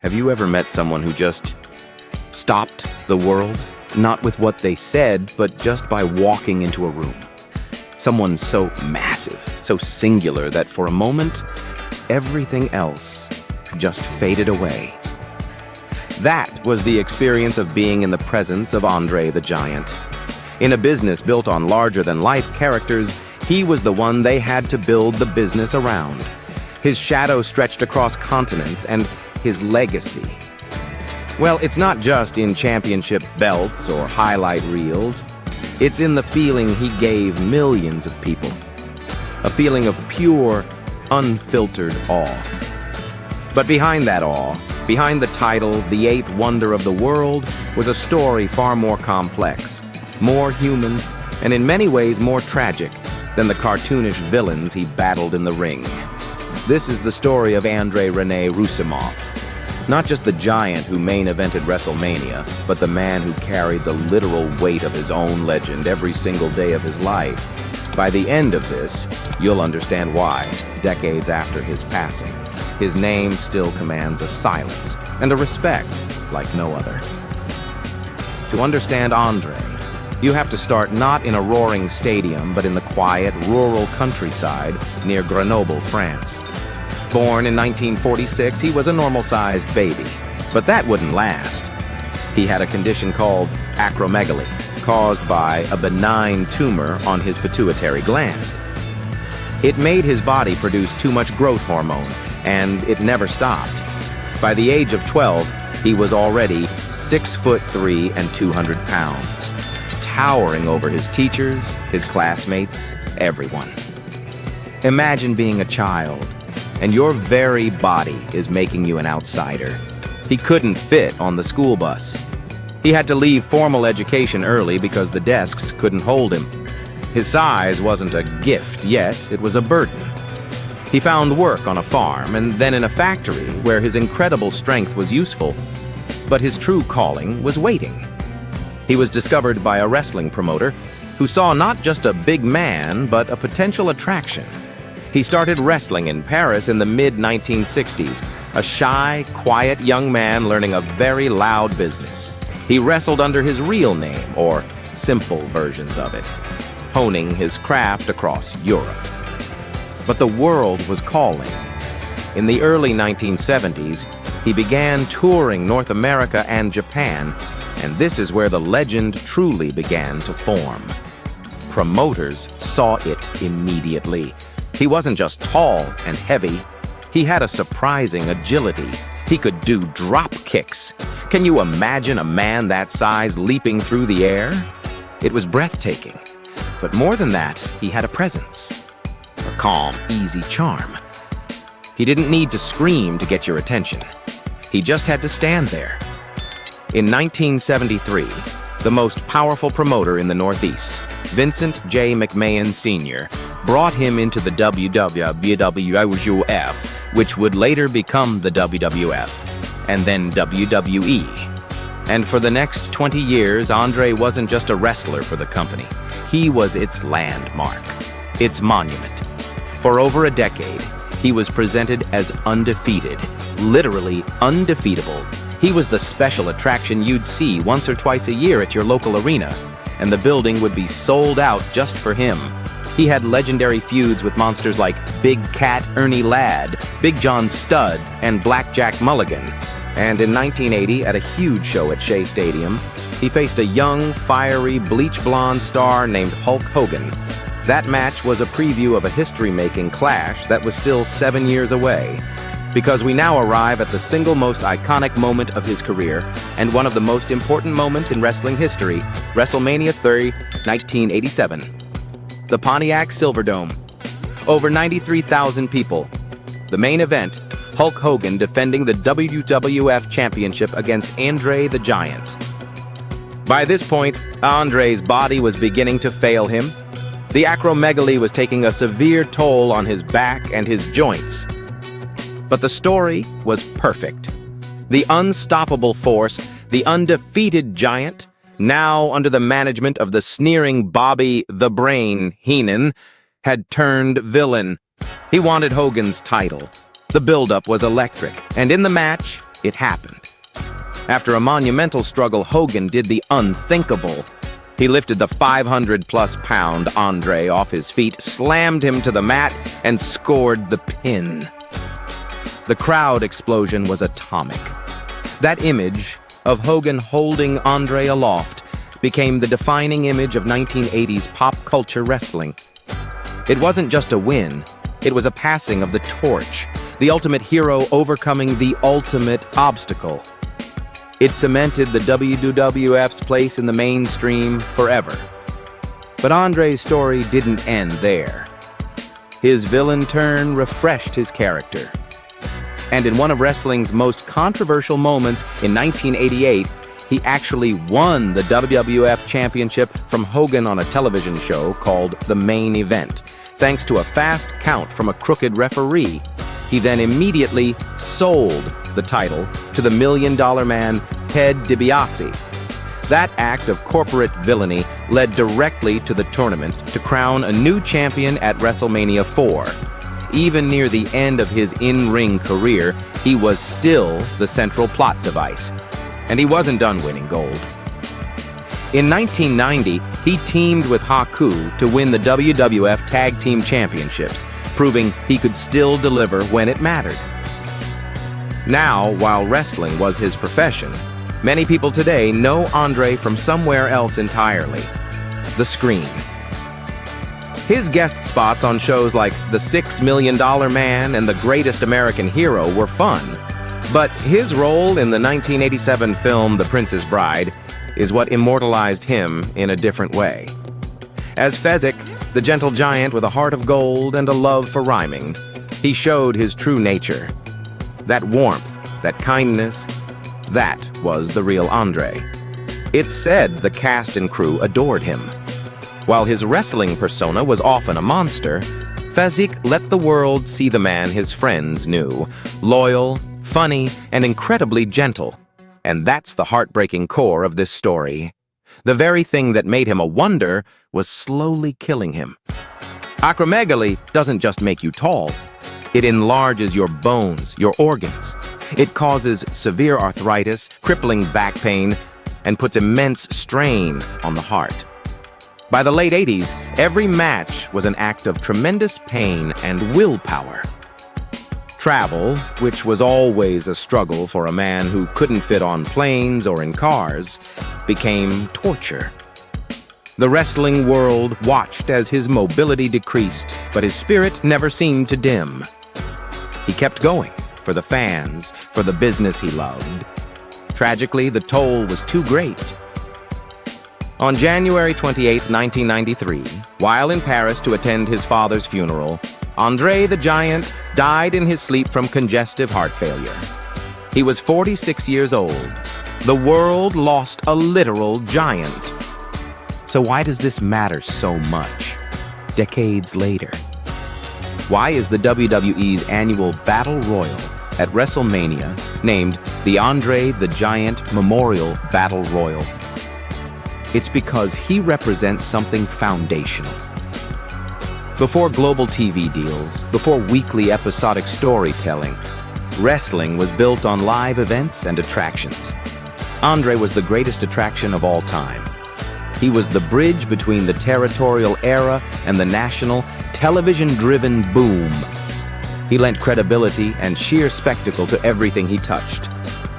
Have you ever met someone who just stopped the world? Not with what they said, but just by walking into a room. Someone so massive, so singular that for a moment, everything else just faded away. That was the experience of being in the presence of André the Giant. In a business built on larger-than-life characters, he was the one they had to build the business around. His shadow stretched across continents, and his legacy. Well, it's not just in championship belts or highlight reels. It's in the feeling he gave millions of people. A feeling of pure, unfiltered awe. But behind that awe, behind the title, the eighth wonder of the world, was a story far more complex, more human, and in many ways more tragic than the cartoonish villains he battled in the ring. This is the story of André René Roussimoff. Not just the giant who main-evented WrestleMania, but the man who carried the literal weight of his own legend every single day of his life. By the end of this, you'll understand why, decades after his passing, his name still commands a silence and a respect like no other. To understand André, you have to start not in a roaring stadium, but in the quiet, rural countryside near Grenoble, France. Born in 1946, he was a normal-sized baby, but that wouldn't last. He had a condition called acromegaly, caused by a benign tumor on his pituitary gland. It made his body produce too much growth hormone, and it never stopped. By the age of 12, he was already 6'3" and 200 pounds, towering over his teachers, his classmates, everyone. Imagine being a child, and your very body is making you an outsider. He couldn't fit on the school bus. He had to leave formal education early because the desks couldn't hold him. His size wasn't a gift yet, it was a burden. He found work on a farm and then in a factory where his incredible strength was useful, but his true calling was waiting. He was discovered by a wrestling promoter who saw not just a big man, but a potential attraction. He started wrestling in Paris in the mid-1960s, a shy, quiet young man learning a very loud business. He wrestled under his real name, or simple versions of it, honing his craft across Europe. But the world was calling. In the early 1970s, he began touring North America and Japan, and this is where the legend truly began to form. Promoters saw it immediately. He wasn't just tall and heavy, he had a surprising agility. He could do drop kicks. Can you imagine a man that size leaping through the air? It was breathtaking. But more than that, he had a presence. A calm, easy charm. He didn't need to scream to get your attention. He just had to stand there. In 1973, the most powerful promoter in the Northeast, Vince McMahon Sr., brought him into the WWWF, which would later become the WWF, and then WWE. And for the next 20 years, André wasn't just a wrestler for the company. He was its landmark, its monument. For over a decade, he was presented as undefeated, literally undefeatable. He was the special attraction you'd see once or twice a year at your local arena, and the building would be sold out just for him. He had legendary feuds with monsters like Big Cat Ernie Ladd, Big John Studd, and Blackjack Mulligan. And in 1980, at a huge show at Shea Stadium, he faced a young, fiery, bleach-blonde star named Hulk Hogan. That match was a preview of a history-making clash that was still 7 years away. Because we now arrive at the single most iconic moment of his career, and one of the most important moments in wrestling history, WrestleMania III, 1987. The Pontiac Silverdome. Over 93,000 people. The main event, Hulk Hogan defending the WWWF Championship against André the Giant. By this point, André's body was beginning to fail him. The acromegaly was taking a severe toll on his back and his joints. But the story was perfect. The unstoppable force, the undefeated giant, now under the management of the sneering Bobby the Brain Heenan, had turned villain. He wanted Hogan's title. The buildup was electric, and in the match, it happened. After a monumental struggle, Hogan did the unthinkable. He lifted the 500-plus pound André off his feet, slammed him to the mat, and scored the pin. The crowd explosion was atomic. That image of Hogan holding André aloft became the defining image of 1980s pop culture wrestling. It wasn't just a win, it was a passing of the torch, the ultimate hero overcoming the ultimate obstacle. It cemented the WWWF's place in the mainstream forever. But André's story didn't end there. His villain turn refreshed his character. And in one of wrestling's most controversial moments in 1988, he actually won the WWF Championship from Hogan on a television show called The Main Event, thanks to a fast count from a crooked referee. He then immediately sold the title to the $1 Million Man, Ted DiBiase. That act of corporate villainy led directly to the tournament to crown a new champion at WrestleMania IV. Even near the end of his in-ring career, he was still the central plot device. And he wasn't done winning gold. In 1990, he teamed with Haku to win the WWF Tag Team Championships, proving he could still deliver when it mattered. Now, while wrestling was his profession, many people today know André from somewhere else entirely: the screen. His guest spots on shows like The $6 Million Man and The Greatest American Hero were fun, but his role in the 1987 film The Princess Bride is what immortalized him in a different way. As Fezzik, the gentle giant with a heart of gold and a love for rhyming, he showed his true nature. That warmth, that kindness, that was the real André. It's said the cast and crew adored him. While his wrestling persona was often a monster, Fezzik let the world see the man his friends knew, loyal, funny, and incredibly gentle. And that's the heartbreaking core of this story. The very thing that made him a wonder was slowly killing him. Acromegaly doesn't just make you tall. It enlarges your bones, your organs. It causes severe arthritis, crippling back pain, and puts immense strain on the heart. By the late 80s, every match was an act of tremendous pain and willpower. Travel, which was always a struggle for a man who couldn't fit on planes or in cars, became torture. The wrestling world watched as his mobility decreased, but his spirit never seemed to dim. He kept going, for the fans, for the business he loved. Tragically, the toll was too great. On January 28, 1993, while in Paris to attend his father's funeral, André the Giant died in his sleep from congestive heart failure. He was 46 years old. The world lost a literal giant. So why does this matter so much, decades later? Why is the WWE's annual Battle Royal at WrestleMania named the André the Giant Memorial Battle Royal? It's because he represents something foundational. Before global TV deals, before weekly episodic storytelling, wrestling was built on live events and attractions. André was the greatest attraction of all time. He was the bridge between the territorial era and the national, television-driven boom. He lent credibility and sheer spectacle to everything he touched.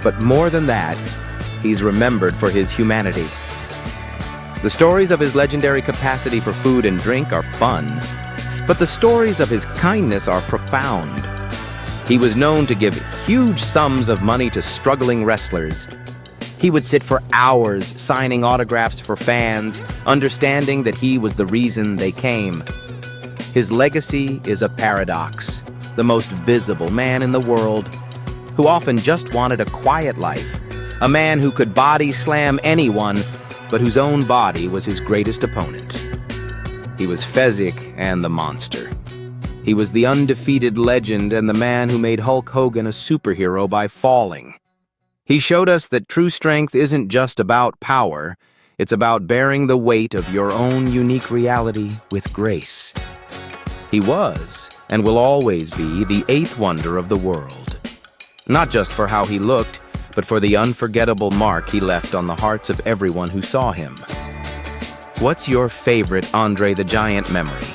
But more than that, he's remembered for his humanity. The stories of his legendary capacity for food and drink are fun, but the stories of his kindness are profound. He was known to give huge sums of money to struggling wrestlers. He would sit for hours signing autographs for fans, understanding that he was the reason they came. His legacy is a paradox. The most visible man in the world, who often just wanted a quiet life. A man who could body slam anyone, but whose own body was his greatest opponent. He was Fezzik and the Monster. He was the undefeated legend and the man who made Hulk Hogan a superhero by falling. He showed us that true strength isn't just about power, it's about bearing the weight of your own unique reality with grace. He was, and will always be, the eighth wonder of the world. Not just for how he looked, but for the unforgettable mark he left on the hearts of everyone who saw him. What's your favorite André the Giant memory?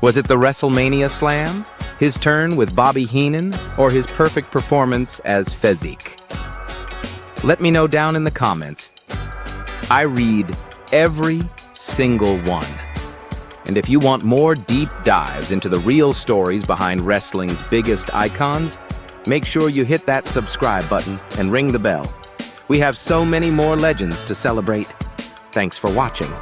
Was it the WrestleMania slam, his turn with Bobby Heenan, or his perfect performance as Fezzik? Let me know down in the comments. I read every single one. And if you want more deep dives into the real stories behind wrestling's biggest icons, make sure you hit that subscribe button and ring the bell. We have so many more legends to celebrate. Thanks for watching.